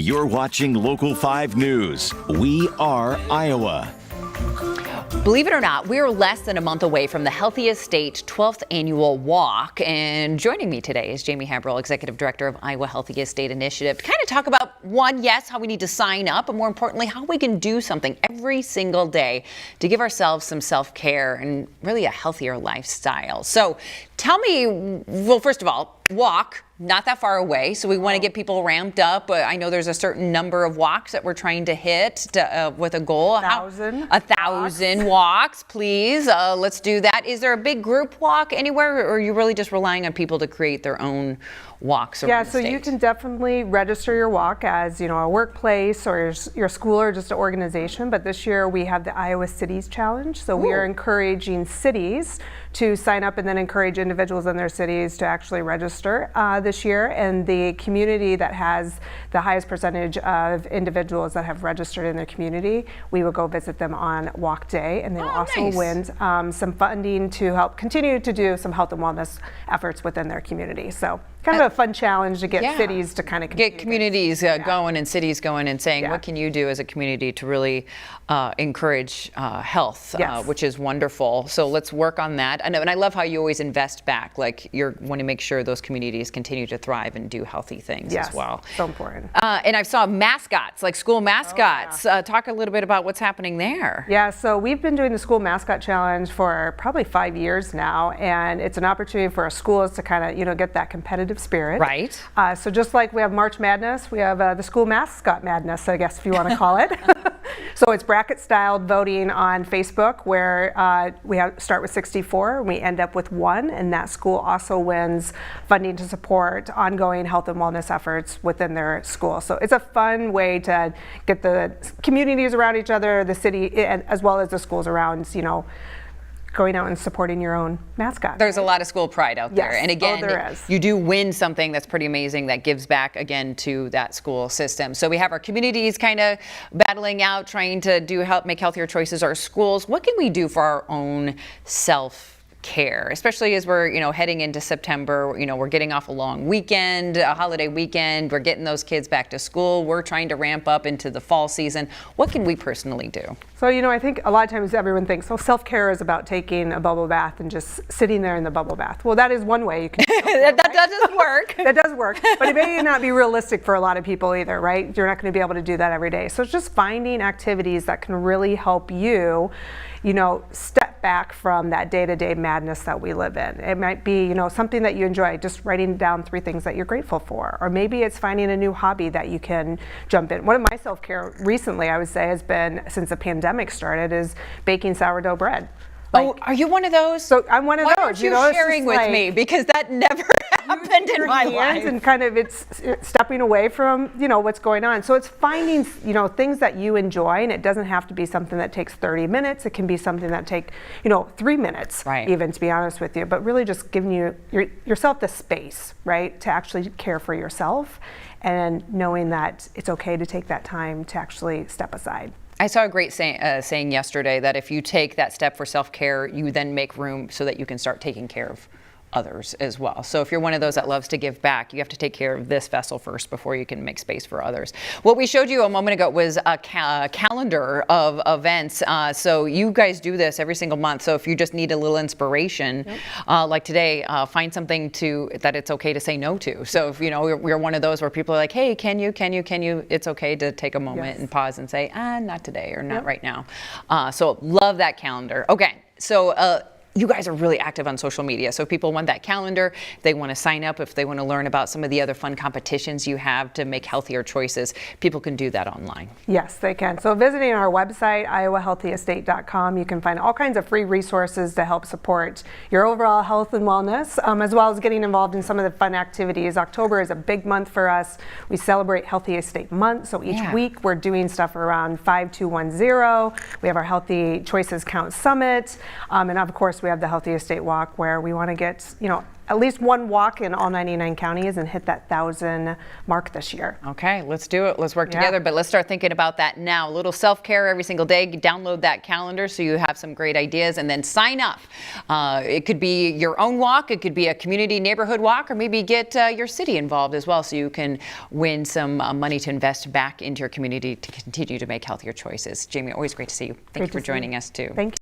You're watching Local 5 News. We are Iowa. Believe it or not, we're less than a month away from the Healthiest State 12th Annual Walk. And joining me today is Jami Haberl, Executive Director of Iowa Healthiest State Initiative, to kind of talk about, one, yes, how we need to sign up, and more importantly, how we can do something every single day to give ourselves some self-care and really a healthier lifestyle. So tell me, well, first of all, walk, not that far away, so we want to get people ramped up. I know there's a certain number of walks that we're trying to hit with a goal. 1,000. 1,000 walks, please. Let's do that. Is there a big group walk anywhere, or are you really just relying on people to create their own walks around the state? state? You can definitely register your walk as, a workplace or your school or just an organization. But this year we have the Iowa Cities Challenge. So we are encouraging cities to sign up and then encourage individuals in their cities to actually register this year. And the community that has the highest percentage of individuals that have registered in their community, we will go visit them on walk day, and they will also win some funding to help continue to do some health and wellness efforts within their community. So kind of a fun challenge to get cities to kind of get communities going and cities going and saying, what can you do as a community to really encourage health, which is wonderful. So let's work on that. And I love how you always invest back, like you want to make sure those communities continue to thrive and do healthy things as well. So important. And I saw mascots, like school mascots. Talk a little bit about what's happening there. Yeah, so we've been doing the School Mascot Challenge for probably 5 years now, and it's an opportunity for our schools to kind of, get that competitive spirit. Right. So just like we have March Madness, we have the School Mascot Madness, I guess, if you want to call it. So it's bracket-styled voting on Facebook, where we start with 64 and we end up with 1, and that school also wins funding to support ongoing health and wellness efforts within their school. So it's a fun way to get the communities around each other, the city, as well as the schools around, going out and supporting your own mascot. There's a lot of school pride out there. Yes. And again, there is. You do win something that's pretty amazing that gives back again to that school system. So we have our communities kind of battling out, trying to help make healthier choices. Our schools, what can we do for our own self-care, especially as we're heading into September? We're getting off a long weekend, a holiday weekend. We're getting those kids back to school. We're trying to ramp up into the fall season. What can we personally do? So, I think a lot of times everyone thinks, self-care is about taking a bubble bath and just sitting there in the bubble bath. Well, that is one way you can that does work. That does work, but it may not be realistic for a lot of people either, right? You're not going to be able to do that every day. So it's just finding activities that can really help you, step back from that day-to-day madness that we live in. It might be, something that you enjoy, just writing down 3 things that you're grateful for. Or maybe it's finding a new hobby that you can jump in. One of my self-care recently, I would say, has been, since the pandemic started, is baking sourdough bread. Are you one of those? So I'm one of those. Why aren't you sharing with me? Because that never happened in my life. And kind of it's stepping away from, what's going on. So it's finding, things that you enjoy, and it doesn't have to be something that takes 30 minutes. It can be something that take, 3 minutes, even, to be honest with you. But really just giving yourself the space, right, to actually care for yourself, and knowing that it's okay to take that time to actually step aside. I saw a great saying yesterday that if you take that step for self-care, you then make room so that you can start taking care of others as well. So if you're one of those that loves to give back, you have to take care of this vessel first before you can make space for others. What we showed you a moment ago was a calendar of events. So you guys do this every single month. So if you just need a little inspiration, like today, find something that it's okay to say no to. So if we're one of those where people are like, hey, can you? It's okay to take a moment and pause and say, not today or not right now. So love that calendar. Okay, so you guys are really active on social media. So if people want that calendar, if they want to sign up, if they want to learn about some of the other fun competitions you have to make healthier choices, people can do that online. Yes, they can. So visiting our website, iowahealthieststate.com, you can find all kinds of free resources to help support your overall health and wellness, as well as getting involved in some of the fun activities. October is a big month for us. We celebrate Healthiest State Month. So each week we're doing stuff around 5210. We have our Healthy Choices Count Summit. And of course, course, we have the Healthiest State Walk, where we want to get, at least one walk in all 99 counties and hit that 1,000 mark this year. Okay, let's do it. Let's work together, but let's start thinking about that now. A little self-care every single day. Download that calendar so you have some great ideas, and then sign up. It could be your own walk, it could be a community neighborhood walk, or maybe get your city involved as well so you can win some money to invest back into your community to continue to make healthier choices. Jami, always great to see you. Thank you for joining us too. Thank you.